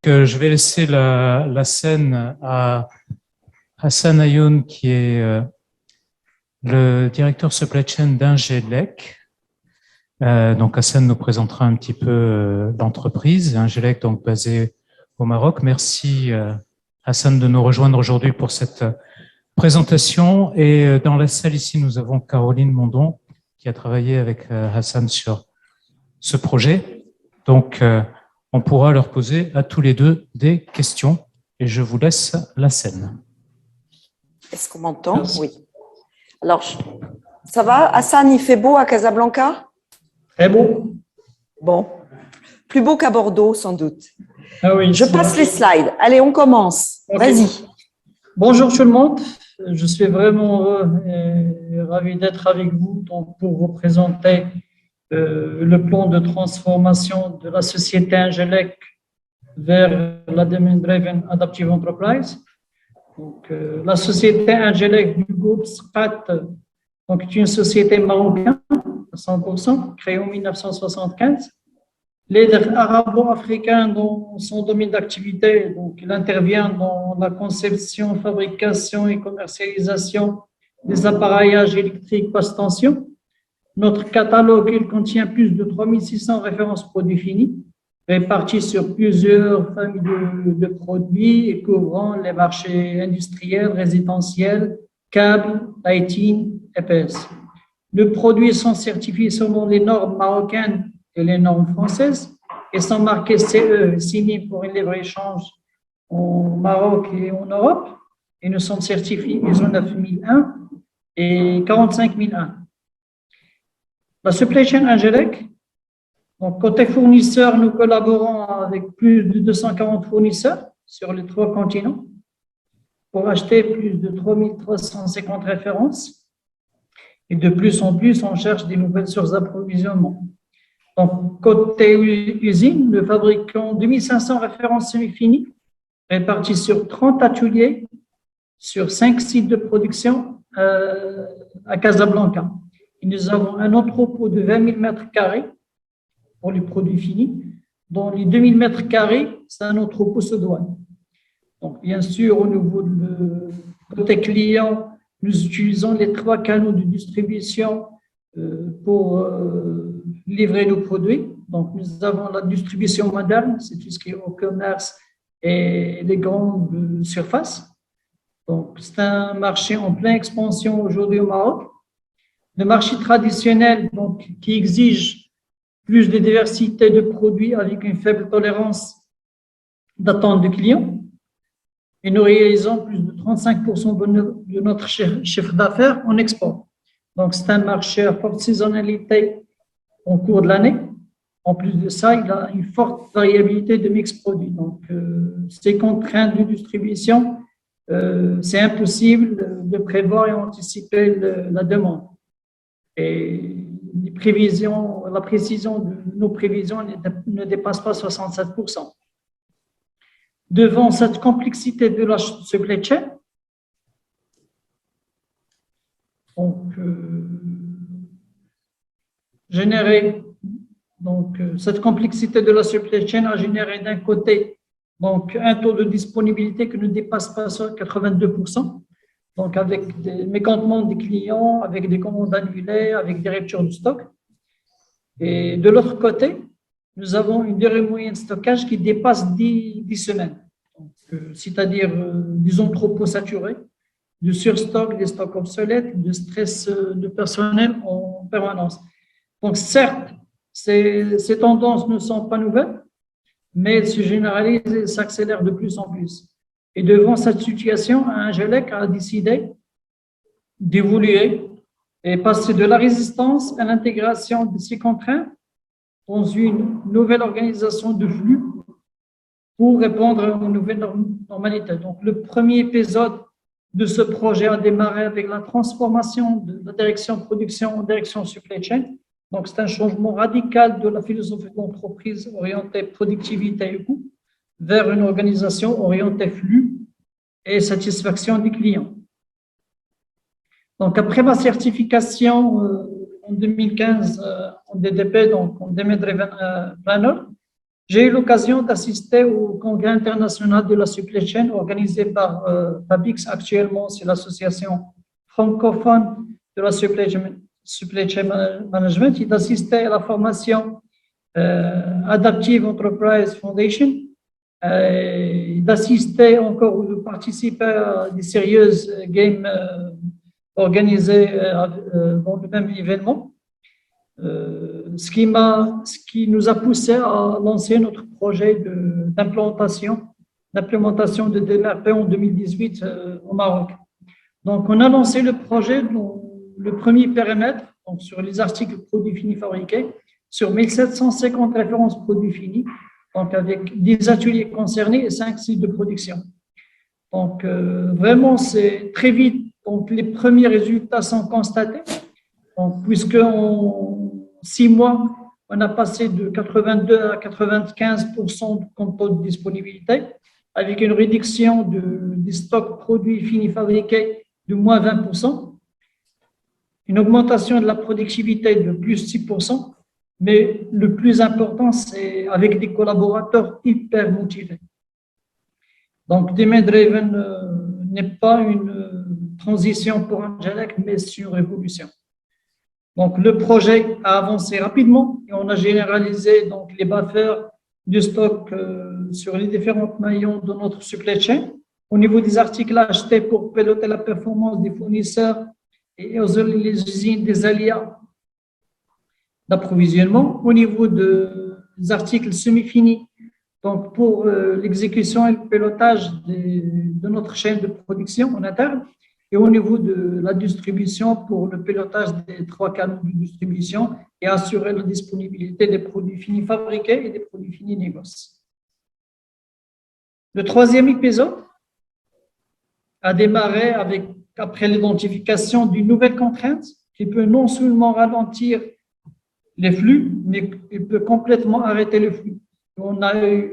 Je vais laisser la scène à Hassan Ayoun, qui est le directeur supply chain d'Ingelec. Donc Hassan nous présentera un petit peu l'entreprise. Ingelec, donc basée au Maroc. Merci Hassan de nous rejoindre aujourd'hui pour cette présentation. Et dans la salle ici, nous avons Caroline Mondon, qui a travaillé avec Hassan sur ce projet. Donc, on pourra leur poser à tous les deux des questions et je vous laisse la scène. Est-ce qu'on m'entend? Oui. Alors, ça va? Hassan, il fait beau à Casablanca? Très beau. Bon, plus beau qu'à Bordeaux, sans doute. Ah oui, je passe les slides. Allez, on commence. Okay. Vas-y. Bonjour tout le monde. Je suis vraiment heureux et ravi d'être avec vous donc, pour vous présenter le plan de transformation de la société Ingelec vers la Demand-Driven Adaptive Enterprise. Donc, la société Ingelec du groupe SPAT donc, est une société marocaine à 100%, créée en 1975. Leader arabo-africain dans son domaine d'activité, donc il intervient dans la conception, fabrication et commercialisation des appareillages électriques basse tension. Notre catalogue, il contient plus de 3600 références produits finis, réparties sur plusieurs familles de produits et couvrant les marchés industriels, résidentiels, câbles, lighting, EPS. Les produits sont certifiés selon les normes marocaines et les normes françaises et sont marqués CE, signés pour un libre-échange au Maroc et en Europe. Et nous sommes certifiés ISO 9001 et 45001. La supply chain Ingelec, donc côté fournisseurs, nous collaborons avec plus de 240 fournisseurs sur les 3 continents pour acheter plus de 3350 références. Et de plus en plus, on cherche des nouvelles sources d'approvisionnement. Donc, côté usine, nous fabriquons 2500 références semi-finies réparties sur 30 ateliers, sur 5 sites de production à Casablanca. Et nous avons un entrepôt de 20 000 m² pour les produits finis. Dans les 2000 m², c'est un entrepôt sous douane. Donc, bien sûr, au niveau de côté client, nous utilisons les 3 canaux de distribution pour livrer nos produits. Donc, nous avons la distribution moderne, c'est tout ce qui est au commerce et les grandes surfaces. Donc, c'est un marché en pleine expansion aujourd'hui au Maroc. Le marché traditionnel, donc, qui exige plus de diversité de produits avec une faible tolérance d'attente de clients. Et nous réalisons plus de 35% de notre chiffre d'affaires en export. Donc, c'est un marché à forte saisonnalité au cours de l'année. En plus de ça, il a une forte variabilité de mix produits. Donc, ces contraintes de distribution, c'est impossible de prévoir et anticiper la demande. Et les prévisions, la précision de nos prévisions ne dépasse pas 67%. Devant cette complexité de la supply chain, donc, cette complexité de la supply chain a généré d'un côté donc, un taux de disponibilité qui ne dépasse pas 82%, donc avec des mécontentements des clients, avec des commandes annulées, avec des ruptures de stock. Et de l'autre côté, nous avons une durée moyenne de stockage qui dépasse 10 semaines, c'est-à-dire des entrepôts saturés, du surstock, des stocks obsolètes, du stress de personnel en permanence. Donc, certes, ces tendances ne sont pas nouvelles, mais elles se généralisent et s'accélèrent de plus en plus. Et devant cette situation, Ingelec a décidé d'évoluer et passer de la résistance à l'intégration de ces contraintes dans une nouvelle organisation de flux pour répondre aux nouvelles normalités. Donc, le premier épisode de ce projet a démarré avec la transformation de la direction production en direction supply chain. Donc, c'est un changement radical de la philosophie de l'entreprise orientée productivité et coût vers une organisation orientée flux et satisfaction des clients. Donc, après ma certification en 2015 en DDP, donc en Demand Driven Planner, J'ai eu l'occasion d'assister au congrès international de la supply chain organisé par FABIX. Actuellement, c'est l'association francophone de la supply chain management, et d'assister à la formation Adaptive Enterprise Foundation, d'assister encore ou de participer à des sérieuses games organisées dans le même événement. Ce qui nous a poussé à lancer notre projet d'implémentation de DMRP en 2018 au Maroc. Donc, on a lancé le projet dans le premier périmètre, donc sur les articles produits finis fabriqués, sur 1750 références produits finis, donc avec 10 ateliers concernés et 5 sites de production. Donc, vraiment, c'est très vite. Donc, les premiers résultats sont constatés. Donc, puisque en 6 mois, on a passé de 82 à 95% de taux de disponibilité, avec une réduction des stocks produits finis fabriqués de moins 20%, une augmentation de la productivité de plus 6%, mais le plus important, c'est avec des collaborateurs hyper motivés. Donc, Demand Driven n'est pas une transition pour Angelec, mais c'est une révolution. Donc, le projet a avancé rapidement et on a généralisé donc, les buffers du stock sur les différents maillons de notre supply chain. Au niveau des articles achetés pour piloter la performance des fournisseurs et les usines des aléas d'approvisionnement. Au niveau des articles semi-finis, donc pour l'exécution et le pilotage de notre chaîne de production en interne. Et au niveau de la distribution pour le pilotage des 3 canaux de distribution et assurer la disponibilité des produits finis fabriqués et des produits finis négociés. Le troisième épisode a démarré après l'identification d'une nouvelle contrainte qui peut non seulement ralentir les flux, mais il peut complètement arrêter le flux.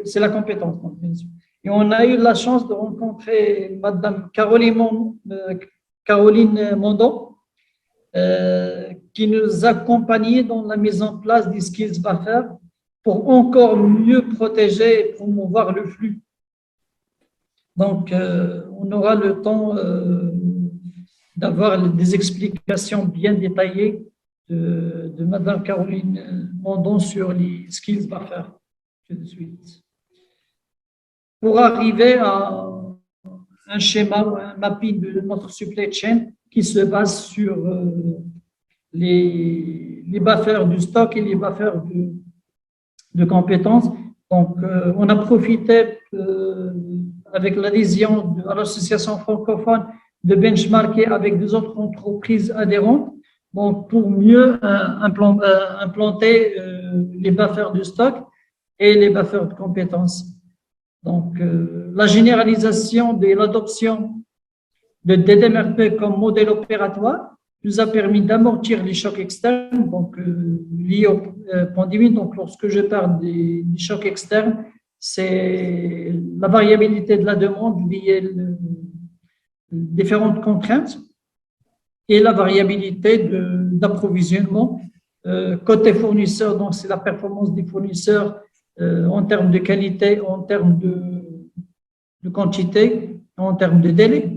C'est la compétence, bien sûr. Et on a eu la chance de rencontrer Madame Caroline Mondon, qui nous accompagnait dans la mise en place des skills buffer pour encore mieux protéger et promouvoir le flux. Donc, on aura le temps d'avoir des explications bien détaillées de Madame Caroline Mondon sur les skills buffer. Tout de suite. Pour arriver à un schéma ou un mapping de notre supply chain qui se base sur les buffers du stock et les buffers de compétences. Donc, on a profité avec l'adhésion à l'association francophone de benchmarker avec des autres entreprises adhérentes, donc pour mieux implanter les buffers du stock et les buffers de compétences. Donc, la généralisation de l'adoption de DDMRP comme modèle opératoire nous a permis d'amortir les chocs externes, donc liés aux pandémies. Donc, lorsque je parle des chocs externes, c'est la variabilité de la demande liée aux différentes contraintes et la variabilité d'approvisionnement. Côté fournisseur, donc c'est la performance des fournisseurs en termes de qualité, en termes de quantité, en termes de délai,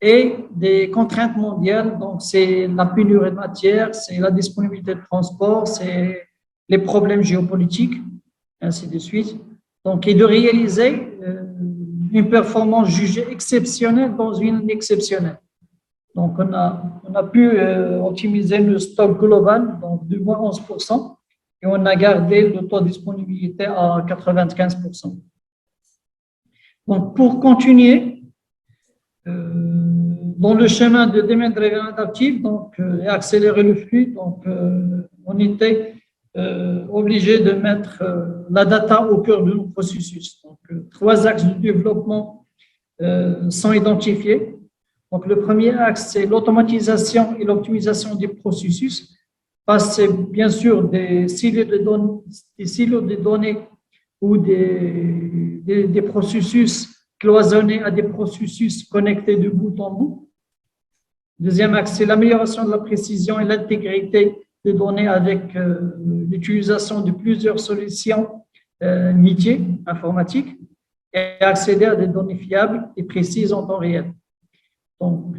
et des contraintes mondiales. Donc, c'est la pénurie de matière, c'est la disponibilité de transport, c'est les problèmes géopolitiques, ainsi de suite. Donc, et de réaliser une performance jugée exceptionnelle dans une année exceptionnelle. Donc, on a pu optimiser le stock global, donc de moins 11%, et on a gardé le taux de disponibilité à 95%. Donc, pour continuer dans le chemin de Demand Driven Adaptive, donc, et accélérer le flux, donc, on était obligé de mettre la data au cœur de nos processus. Donc, 3 axes de développement sont identifiés. Donc, le premier axe, c'est l'automatisation et l'optimisation des processus. Passer, bien sûr, des silos de données ou des processus cloisonnés à des processus connectés de bout en bout. Deuxième axe, c'est l'amélioration de la précision et l'intégrité des données avec l'utilisation de plusieurs solutions métiers informatiques et accéder à des données fiables et précises en temps réel. Donc,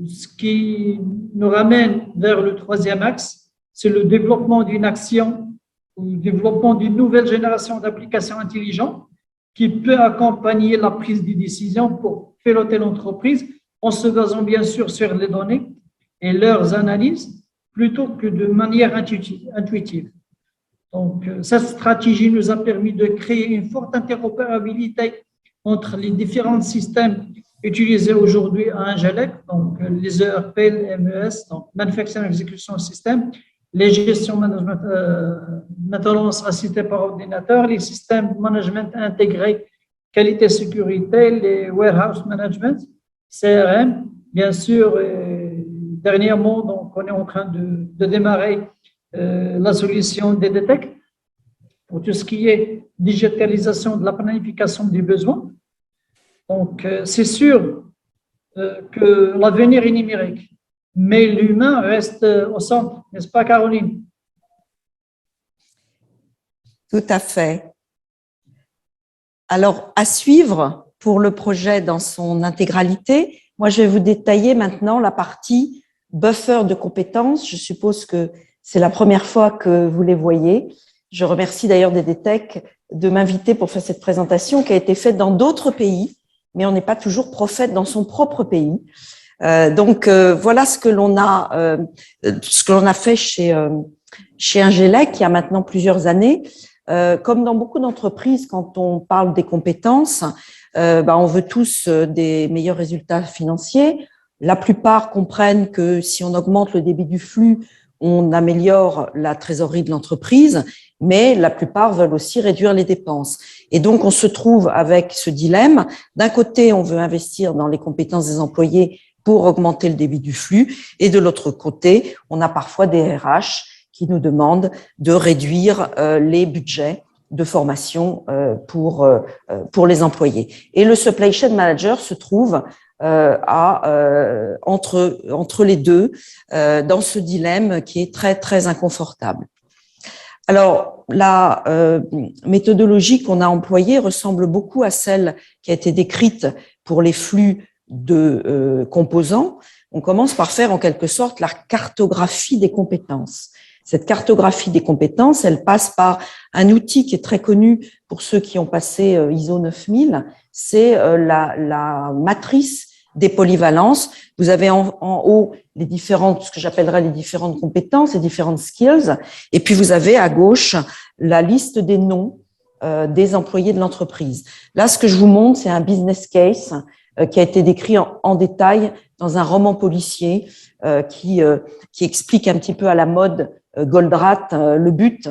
ce qui nous ramène vers le troisième axe, c'est le développement d'une action ou le développement d'une nouvelle génération d'applications intelligentes qui peut accompagner la prise de décision pour piloter l'entreprise en se basant bien sûr sur les données et leurs analyses plutôt que de manière intuitive. Donc, cette stratégie nous a permis de créer une forte interopérabilité entre les différents systèmes utilisés aujourd'hui à Ingelec, donc les ERP, les MES, donc Manufacturing Execution System, les gestions management, maintenance assistée par ordinateur, les systèmes de management intégrés, qualité sécurité, les warehouse management, CRM, bien sûr. Dernièrement, donc, on est en train de démarrer la solution DDTech pour tout ce qui est digitalisation de la planification des besoins. Donc, c'est sûr que l'avenir est numérique, mais l'humain reste au centre, n'est-ce pas, Caroline? Tout à fait. Alors, à suivre pour le projet dans son intégralité, moi, je vais vous détailler maintenant la partie buffer de compétences. Je suppose que c'est la première fois que vous les voyez. Je remercie d'ailleurs DDTech de m'inviter pour faire cette présentation qui a été faite dans d'autres pays, mais on n'est pas toujours prophète dans son propre pays. Donc, voilà ce que l'on a fait chez Ingelec il y a maintenant plusieurs années. Comme dans beaucoup d'entreprises, quand on parle des compétences, on veut tous des meilleurs résultats financiers. La plupart comprennent que si on augmente le débit du flux, on améliore la trésorerie de l'entreprise, mais la plupart veulent aussi réduire les dépenses. Et donc, on se trouve avec ce dilemme. D'un côté, on veut investir dans les compétences des employés pour augmenter le débit du flux, et de l'autre côté, on a parfois des RH qui nous demandent de réduire les budgets de formation pour les employés. Et le supply chain manager se trouve entre les deux dans ce dilemme qui est très très inconfortable. Alors la méthodologie qu'on a employée ressemble beaucoup à celle qui a été décrite pour les flux de composants. On commence par faire en quelque sorte la cartographie des compétences. Cette cartographie des compétences, elle passe par un outil qui est très connu pour ceux qui ont passé ISO 9000, c'est la matrice des polyvalences. Vous avez en haut ce que j'appellerais les différentes compétences, les différentes skills, et puis vous avez à gauche la liste des noms des employés de l'entreprise. Là, ce que je vous montre, c'est un business case qui a été décrit en détail dans un roman policier qui explique un petit peu à la mode Goldratt le but,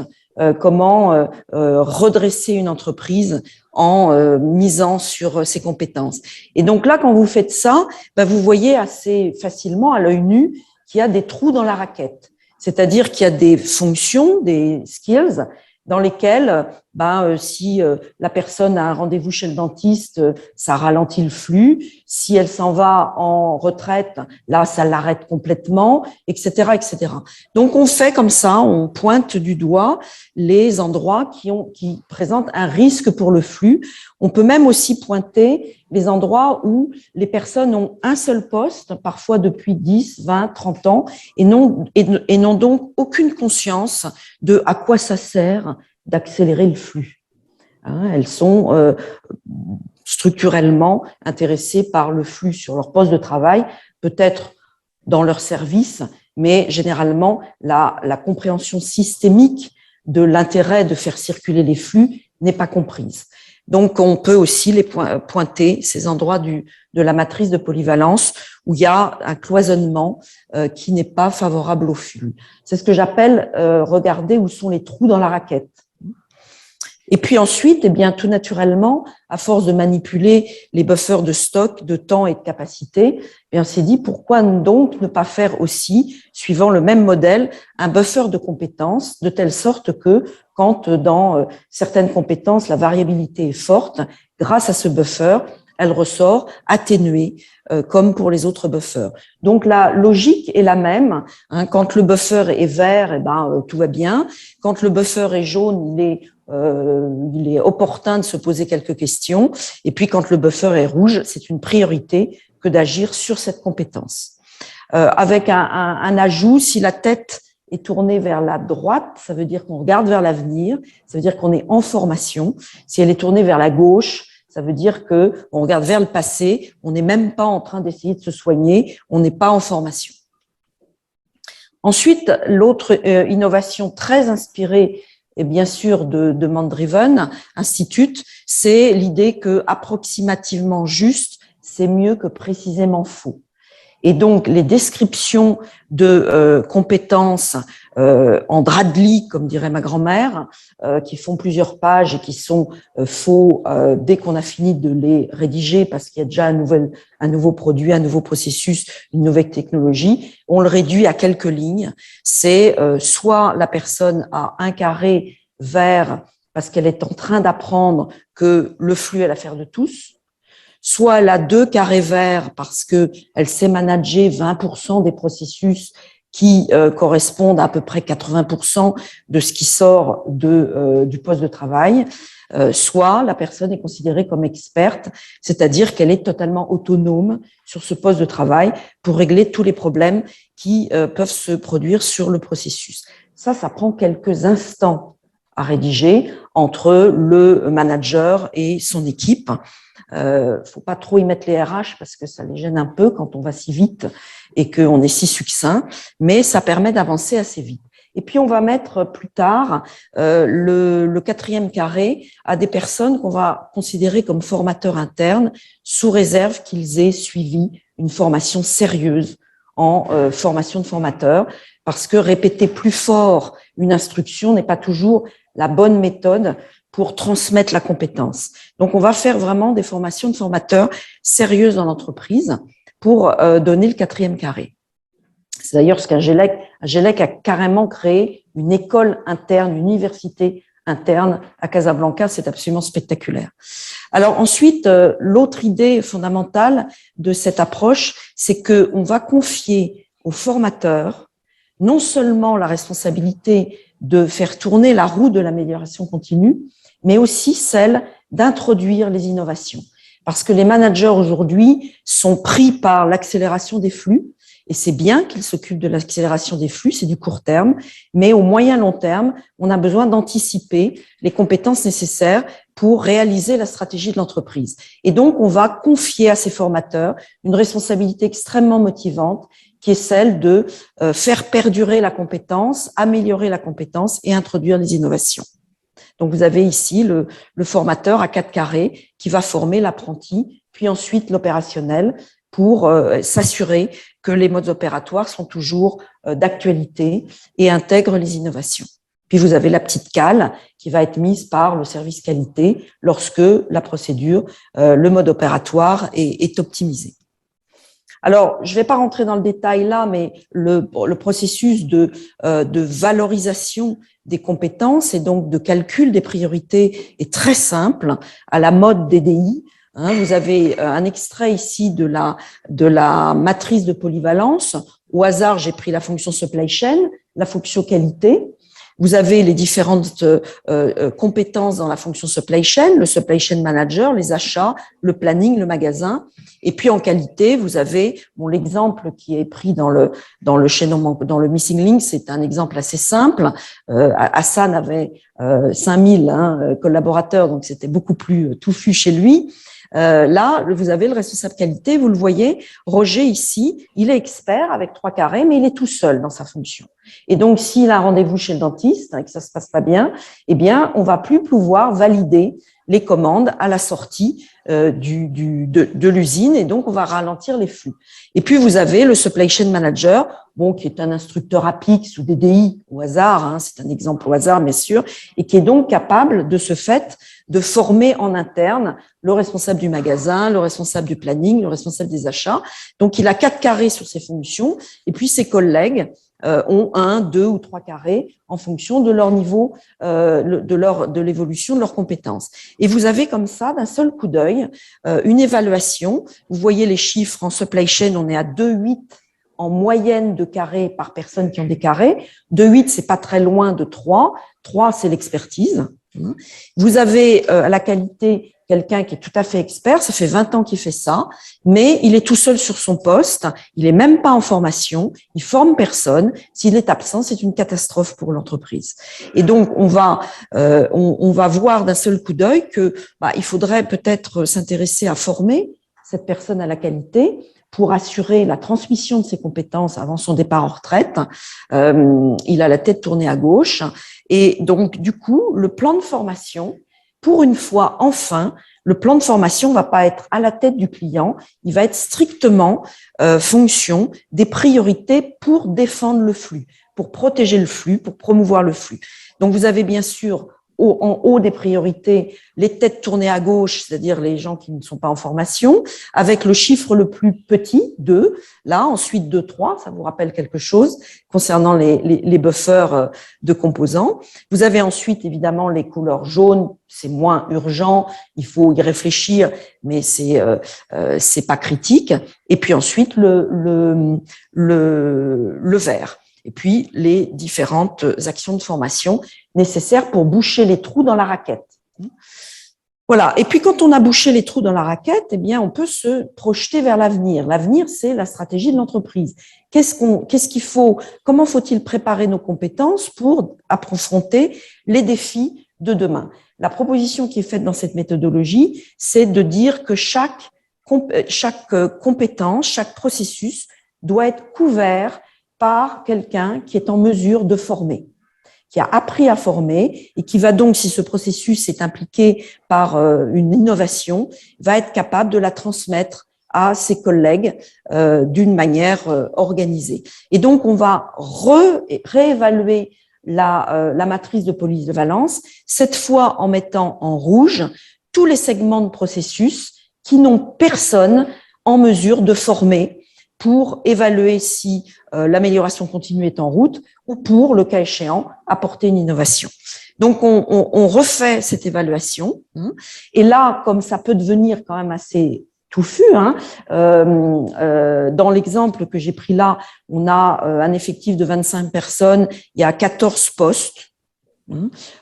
comment redresser une entreprise en misant sur ses compétences. Et donc là, quand vous faites ça, vous voyez assez facilement à l'œil nu qu'il y a des trous dans la raquette. C'est-à-dire qu'il y a des fonctions, des skills, dans lesquelles, si la personne a un rendez-vous chez le dentiste, ça ralentit le flux. Si elle s'en va en retraite, là, ça l'arrête complètement, etc., etc. Donc, on fait comme ça, on pointe du doigt les endroits qui présentent un risque pour le flux. On peut même aussi pointer les endroits où les personnes ont un seul poste, parfois depuis 10, 20, 30 ans, et n'ont donc aucune conscience de à quoi ça sert d'accélérer le flux. Elles sont structurellement intéressées par le flux sur leur poste de travail, peut-être dans leur service, mais généralement la compréhension systémique de l'intérêt de faire circuler les flux n'est pas comprise. Donc, on peut aussi les pointer, ces endroits de la matrice de polyvalence où il y a un cloisonnement qui n'est pas favorable au flux. C'est ce que j'appelle regarder où sont les trous dans la raquette. Et puis ensuite, tout naturellement, à force de manipuler les buffers de stock, de temps et de capacité, on s'est dit pourquoi donc ne pas faire aussi, suivant le même modèle, un buffer de compétences, de telle sorte que quand dans certaines compétences, la variabilité est forte, grâce à ce buffer, elle ressort atténuée, comme pour les autres buffers. Donc la logique est la même. Quand le buffer est vert, tout va bien. Quand le buffer est jaune, il est il est opportun de se poser quelques questions. Et puis, quand le buffer est rouge, c'est une priorité que d'agir sur cette compétence. Avec un ajout, si la tête est tournée vers la droite, ça veut dire qu'on regarde vers l'avenir, ça veut dire qu'on est en formation. Si elle est tournée vers la gauche, ça veut dire que on regarde vers le passé, on n'est même pas en train d'essayer de se soigner, on n'est pas en formation. Ensuite, l'autre innovation très inspirée, et bien sûr de Mandriven Institute, c'est l'idée que approximativement juste, c'est mieux que précisément faux. Et donc, les descriptions de compétences en drap de lit, comme dirait ma grand-mère, qui font plusieurs pages et qui sont faux dès qu'on a fini de les rédiger parce qu'il y a déjà un nouveau produit, un nouveau processus, une nouvelle technologie, on le réduit à quelques lignes. C'est soit la personne a un carré vert parce qu'elle est en train d'apprendre que le flux est l'affaire de tous, soit elle a 2 carrés verts parce que elle sait manager 20% des processus qui correspondent à peu près 80% de ce qui sort du poste de travail, soit la personne est considérée comme experte, c'est-à-dire qu'elle est totalement autonome sur ce poste de travail pour régler tous les problèmes qui peuvent se produire sur le processus. Ça prend quelques instants à rédiger entre le manager et son équipe. Faut pas trop y mettre les RH parce que ça les gêne un peu quand on va si vite et qu'on est si succinct, mais ça permet d'avancer assez vite. Et puis, on va mettre plus tard le 4e carré à des personnes qu'on va considérer comme formateurs internes sous réserve qu'ils aient suivi une formation sérieuse en formation de formateur, parce que répéter plus fort une instruction n'est pas toujours la bonne méthode pour transmettre la compétence. Donc, on va faire vraiment des formations de formateurs sérieuses dans l'entreprise pour donner le 4e carré. C'est d'ailleurs ce qu'Angelec a carrément créé une école interne, une université interne à Casablanca. C'est absolument spectaculaire. Alors ensuite, l'autre idée fondamentale de cette approche, c'est que on va confier aux formateurs non seulement la responsabilité de faire tourner la roue de l'amélioration continue, mais aussi celle d'introduire les innovations. Parce que les managers aujourd'hui sont pris par l'accélération des flux, et c'est bien qu'ils s'occupent de l'accélération des flux, c'est du court terme, mais au moyen long terme, on a besoin d'anticiper les compétences nécessaires pour réaliser la stratégie de l'entreprise. Et donc, on va confier à ces formateurs une responsabilité extrêmement motivante, qui est celle de faire perdurer la compétence, améliorer la compétence et introduire les innovations. Donc, vous avez ici le formateur à 4 carrés qui va former l'apprenti, puis ensuite l'opérationnel pour s'assurer que les modes opératoires sont toujours d'actualité et intègrent les innovations. Puis, vous avez la petite cale qui va être mise par le service qualité lorsque la procédure, le mode opératoire est optimisé. Alors, je ne vais pas rentrer dans le détail là, mais le processus de valorisation des compétences et donc de calcul des priorités est très simple, à la mode DDI. Vous avez un extrait ici de la matrice de polyvalence. Au hasard, j'ai pris la fonction supply chain, la fonction qualité. Vous avez les différentes compétences dans la fonction supply chain, le supply chain manager, les achats, le planning, le magasin. Et puis en qualité, vous avez l'exemple qui est pris dans le chaînon, dans le missing link, c'est un exemple assez simple. Hassan avait 5000 collaborateurs, donc c'était beaucoup plus touffu chez lui. Là, vous avez le responsable qualité, vous le voyez, Roger ici, il est expert avec 3 carrés, mais il est tout seul dans sa fonction. Et donc, s'il a un rendez-vous chez le dentiste et que ça se passe pas bien, eh bien, on va plus pouvoir valider les commandes à la sortie de l'usine, et donc on va ralentir les flux. Et puis vous avez le supply chain manager, qui est un instructeur APIX ou DDI au hasard, c'est un exemple au hasard bien sûr, et qui est donc capable de ce fait de former en interne le responsable du magasin, le responsable du planning, le responsable des achats. Donc il a 4 carrés sur ses fonctions, et puis ses collègues ont 1, 2 ou 3 carrés en fonction de leur niveau, de l'évolution de leurs compétences. Et vous avez comme ça, d'un seul coup d'œil, une évaluation. Vous voyez les chiffres en supply chain, on est à 2,8 en moyenne de carrés par personne qui ont des carrés. 2,8, c'est pas très loin de 3. 3, c'est l'expertise. Vous avez à la qualité quelqu'un qui est tout à fait expert, ça fait 20 ans qu'il fait ça, mais il est tout seul sur son poste, il est même pas en formation, il forme personne. S'il est absent, c'est une catastrophe pour l'entreprise. Et donc, on va voir d'un seul coup d'œil que il faudrait peut-être s'intéresser à former cette personne à la qualité pour assurer la transmission de ses compétences avant son départ en retraite. Il a la tête tournée à gauche. Et donc, du coup, le plan de formation, pour une fois, enfin, le plan de formation va pas être à la tête du client, il va être strictement fonction des priorités pour défendre le flux, pour protéger le flux, pour promouvoir le flux. Donc, vous avez bien sûr en haut des priorités les têtes tournées à gauche, c'est-à-dire les gens qui ne sont pas en formation, avec le chiffre le plus petit, 2, là, ensuite 2, 3, ça vous rappelle quelque chose concernant les buffers de composants. Vous avez ensuite évidemment les couleurs jaunes, c'est moins urgent, il faut y réfléchir, mais c'est pas critique. Et puis ensuite le vert. Et puis les différentes actions de formation nécessaires pour boucher les trous dans la raquette. Voilà. Et puis quand on a bouché les trous dans la raquette, eh bien on peut se projeter vers l'avenir. L'avenir, c'est la stratégie de l'entreprise. Qu'est-ce qu'il faut, comment faut-il préparer nos compétences pour affronter les défis de demain? La proposition qui est faite dans cette méthodologie, c'est de dire que chaque compétence, chaque processus doit être couvert par quelqu'un qui est en mesure de former, qui a appris à former et qui va donc, si ce processus est impliqué par une innovation, va être capable de la transmettre à ses collègues d'une manière organisée. Et donc, on va réévaluer la matrice de police de Valence, cette fois en mettant en rouge tous les segments de processus qui n'ont personne en mesure de former pour évaluer si l'amélioration continue est en route ou pour, le cas échéant, apporter une innovation. Donc, on refait cette évaluation. Et là, comme ça peut devenir quand même assez touffu, dans l'exemple que j'ai pris là, on a un effectif de 25 personnes, il y a 14 postes.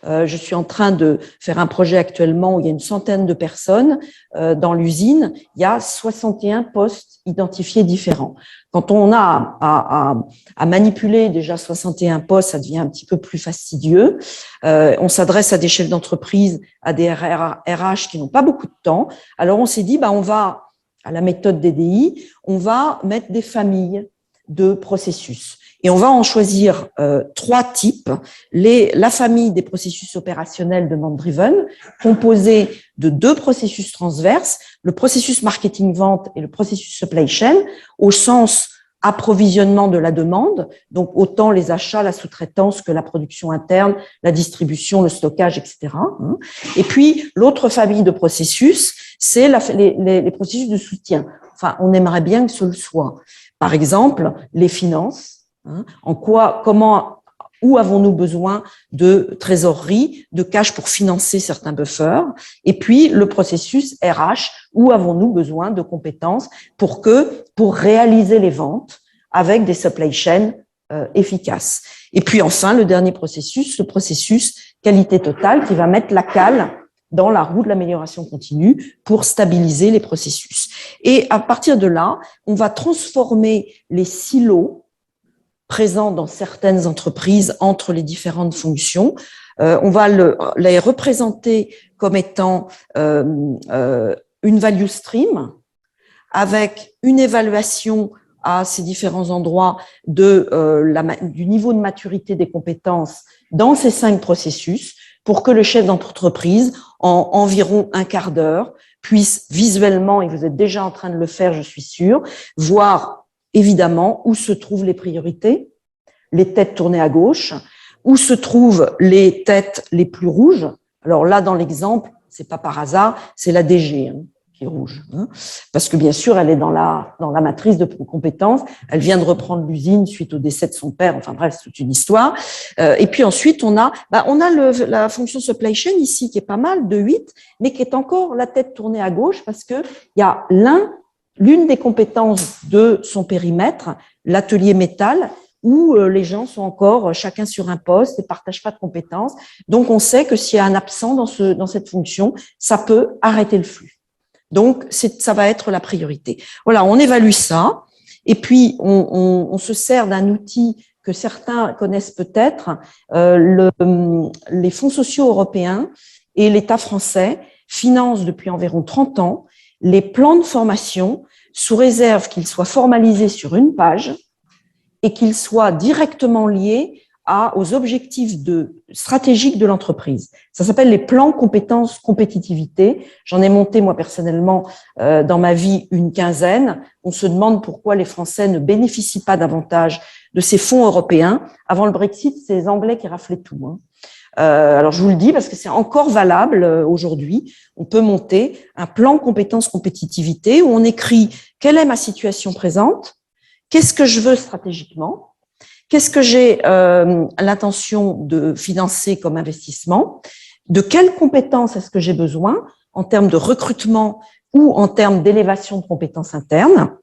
Je suis en train de faire un projet actuellement où il y a une centaine de personnes dans l'usine. Il y a 61 postes identifiés différents. Quand on a à manipuler déjà 61 postes, ça devient un petit peu plus fastidieux. On s'adresse à des chefs d'entreprise, à des RH qui n'ont pas beaucoup de temps. Alors on s'est dit, on va, à la méthode DDI, on va mettre des familles de processus. Et on va en choisir 3 types. La famille des processus opérationnels demand-driven, composée de 2 processus transverses, le processus marketing-vente et le processus supply chain, au sens approvisionnement de la demande, donc autant les achats, la sous-traitance que la production interne, la distribution, le stockage, etc. Et puis, l'autre famille de processus, c'est les processus de soutien. Enfin, on aimerait bien que ce le soit. Par exemple, les finances. Où avons-nous besoin de trésorerie, de cash pour financer certains buffers? Et puis, le processus RH, où avons-nous besoin de compétences pour réaliser les ventes avec des supply chains efficaces? Et puis, enfin, le dernier processus, le processus qualité totale qui va mettre la cale dans la roue de l'amélioration continue pour stabiliser les processus. Et à partir de là, on va transformer les silos présents dans certaines entreprises entre les différentes fonctions. On va les représenter comme étant une value stream avec une évaluation à ces différents endroits du niveau de maturité des compétences dans ces 5 processus pour que le chef d'entreprise, en environ un quart d'heure, puisse visuellement, et vous êtes déjà en train de le faire, je suis sûre, voir évidemment où se trouvent les priorités, les têtes tournées à gauche, où se trouvent les têtes les plus rouges. Alors là, dans l'exemple, c'est pas par hasard, c'est la DG qui est rouge, parce que bien sûr, elle est dans la matrice de compétences. Elle vient de reprendre l'usine suite au décès de son père. Enfin bref, c'est toute une histoire. Et puis ensuite, on a la fonction supply chain ici qui est pas mal de 8, mais qui est encore la tête tournée à gauche parce que il y a l'une des compétences de son périmètre, l'atelier métal, où les gens sont encore chacun sur un poste et partagent pas de compétences. Donc, on sait que s'il y a un absent dans cette fonction, ça peut arrêter le flux. Donc, ça va être la priorité. Voilà, on évalue ça. Et puis, on se sert d'un outil que certains connaissent peut-être, les fonds sociaux européens et l'État français financent depuis environ 30 ans les plans de formation sous réserve qu'ils soient formalisés sur une page et qu'ils soient directement liés aux objectifs stratégiques de l'entreprise. Ça s'appelle les plans compétences compétitivité. J'en ai monté moi personnellement dans ma vie une quinzaine. On se demande pourquoi les Français ne bénéficient pas davantage de ces fonds européens. Avant le Brexit, c'est les Anglais qui raflaient tout. Alors je vous le dis parce que c'est encore valable aujourd'hui. On peut monter un plan compétences compétitivité où on écrit quelle est ma situation présente, qu'est-ce que je veux stratégiquement, qu'est-ce que j'ai l'intention de financer comme investissement, de quelles compétences est-ce que j'ai besoin en termes de recrutement ou en termes d'élévation de compétences internes.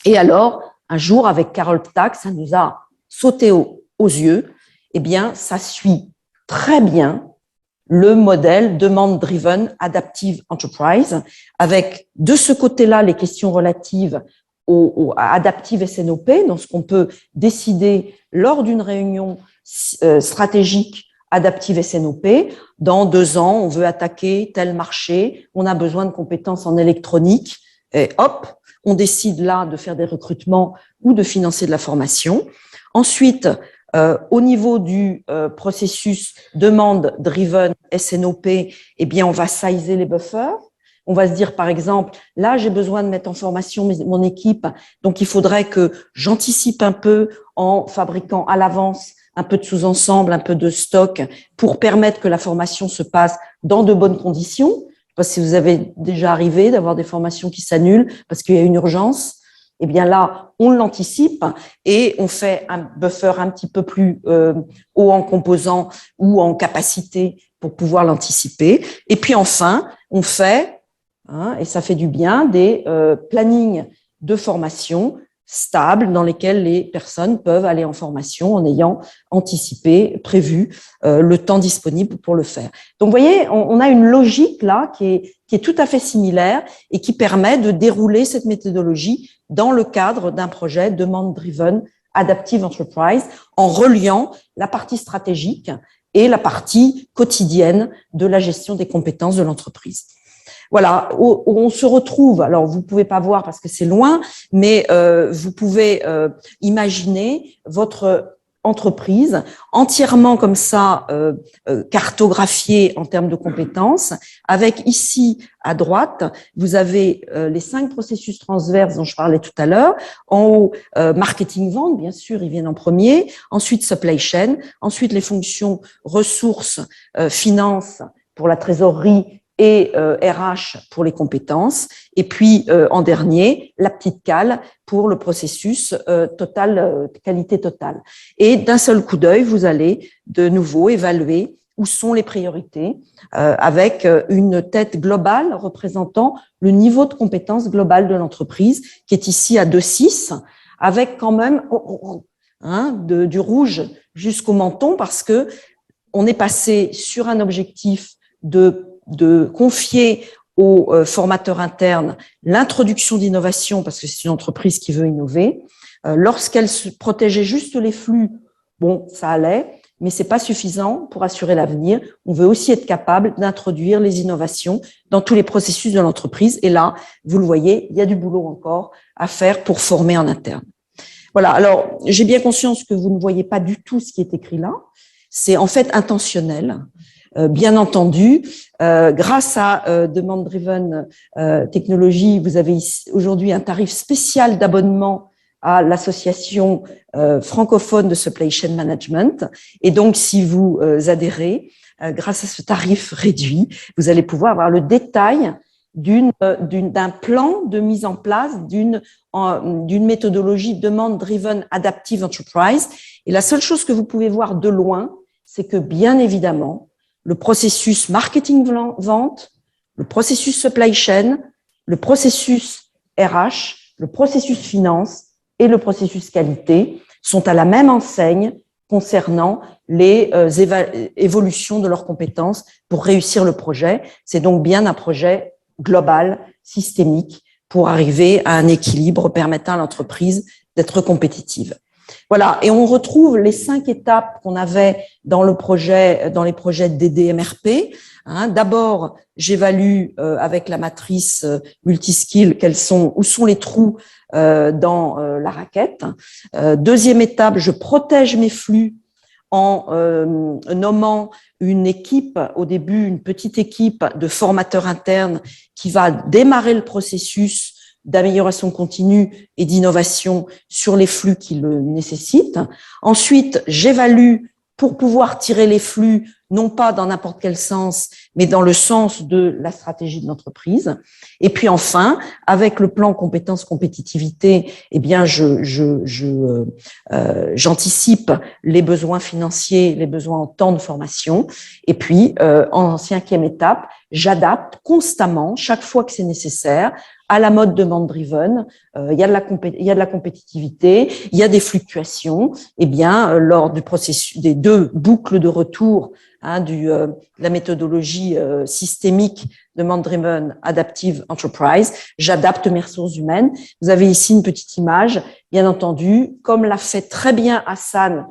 Et alors, un jour, avec Carol Ptak, ça nous a sauté aux yeux, eh bien, ça suit très bien le modèle Demand-Driven Adaptive Enterprise, avec de ce côté-là les questions relatives à Adaptive SNOP, dans ce qu'on peut décider lors d'une réunion stratégique Adaptive SNOP. Dans 2 ans, on veut attaquer tel marché, on a besoin de compétences en électronique, et hop, on décide là de faire des recrutements ou de financer de la formation. Ensuite, au niveau du processus demande-driven SNOP, eh bien, on va sizer les buffers. On va se dire, par exemple, là, j'ai besoin de mettre en formation mon équipe, donc il faudrait que j'anticipe un peu en fabriquant à l'avance un peu de sous-ensemble, un peu de stock pour permettre que la formation se passe dans de bonnes conditions. Je sais pas si vous avez déjà arrivé d'avoir des formations qui s'annulent parce qu'il y a une urgence. Eh bien là, on l'anticipe et on fait un buffer un petit peu plus haut en composants ou en capacité pour pouvoir l'anticiper. Et puis enfin, on fait, et ça fait du bien, des plannings de formation stables dans lesquels les personnes peuvent aller en formation en ayant anticipé, prévu le temps disponible pour le faire. Donc, vous voyez, on a une logique là qui est tout à fait similaire et qui permet de dérouler cette méthodologie dans le cadre d'un projet Demand-Driven Adaptive Enterprise en reliant la partie stratégique et la partie quotidienne de la gestion des compétences de l'entreprise. Voilà, on se retrouve, alors vous pouvez pas voir parce que c'est loin, mais vous pouvez imaginer votre entreprise entièrement comme ça cartographiée en termes de compétences, avec ici à droite, vous avez les 5 processus transverses dont je parlais tout à l'heure. En haut, marketing-vente, bien sûr, ils viennent en premier. Ensuite, supply chain. Ensuite, les fonctions ressources, finances pour la trésorerie et RH pour les compétences, et puis en dernier, la petite cale pour le processus qualité totale. Et d'un seul coup d'œil, vous allez de nouveau évaluer où sont les priorités avec une tête globale représentant le niveau de compétence globale de l'entreprise, qui est ici à 2,6, avec quand même du rouge jusqu'au menton, parce que on est passé sur un objectif de confier aux formateurs internes l'introduction d'innovation, parce que c'est une entreprise qui veut innover. Lorsqu'elle protégeait juste les flux, bon, ça allait, mais c'est pas suffisant pour assurer l'avenir. On veut aussi être capable d'introduire les innovations dans tous les processus de l'entreprise. Et là, vous le voyez, il y a du boulot encore à faire pour former en interne. Voilà. Alors, j'ai bien conscience que vous ne voyez pas du tout ce qui est écrit là. C'est en fait intentionnel. Bien entendu, grâce à Demand Driven Technology, vous avez aujourd'hui un tarif spécial d'abonnement à l'association francophone de Supply Chain Management. Et donc, si vous adhérez, grâce à ce tarif réduit, vous allez pouvoir avoir le détail d'un plan de mise en place d'une méthodologie Demand Driven Adaptive Enterprise. Et la seule chose que vous pouvez voir de loin, c'est que bien évidemment, le processus marketing-vente, le processus supply chain, le processus RH, le processus finance et le processus qualité sont à la même enseigne concernant les évolutions de leurs compétences pour réussir le projet. C'est donc bien un projet global, systémique, pour arriver à un équilibre permettant à l'entreprise d'être compétitive. Voilà, et on retrouve les 5 étapes qu'on avait dans le projet, dans les projets DDMRP. D'abord, j'évalue avec la matrice multiskill où sont les trous dans la raquette. Deuxième étape, je protège mes flux en nommant une équipe, au début une petite équipe de formateurs internes qui va démarrer le processus d'amélioration continue et d'innovation sur les flux qui le nécessitent. Ensuite, j'évalue pour pouvoir tirer les flux, non pas dans n'importe quel sens, mais dans le sens de la stratégie de l'entreprise. Et puis enfin, avec le plan compétences compétitivité, eh bien, j'anticipe les besoins financiers, les besoins en temps de formation. Et puis, en 5e étape, j'adapte constamment, chaque fois que c'est nécessaire, à la mode demande-driven. Il y a de la compétitivité, il y a des fluctuations. Eh bien, lors du processus des 2 boucles de retour de la méthodologie systémique Demand-Driven Adaptive Enterprise, j'adapte mes ressources humaines. Vous avez ici une petite image, bien entendu, comme l'a fait très bien Hassan,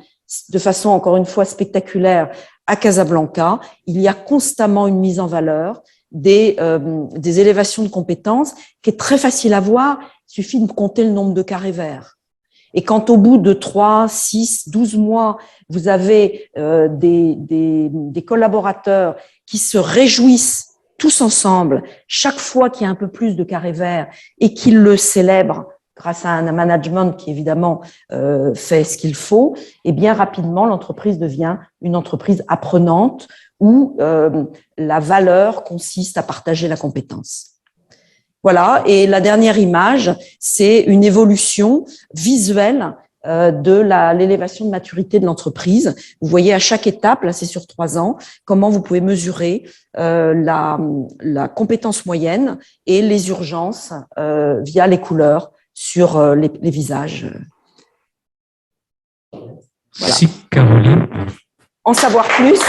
de façon encore une fois spectaculaire, à Casablanca. Il y a constamment une mise en valeur des élévations de compétences qui est très facile à voir. Il suffit de compter le nombre de carrés verts. Et quand au bout de 3, 6, 12 mois, vous avez des collaborateurs qui se réjouissent tous ensemble chaque fois qu'il y a un peu plus de carrés verts et qu'ils le célèbrent grâce à un management qui évidemment fait ce qu'il faut, et bien rapidement l'entreprise devient une entreprise apprenante où la valeur consiste à partager la compétence. Voilà, et la dernière image, c'est une évolution visuelle de l'élévation de maturité de l'entreprise. Vous voyez à chaque étape, là c'est sur 3 ans, comment vous pouvez mesurer la compétence moyenne et les urgences via les couleurs sur les visages. Voilà. Merci Caroline. En savoir plus,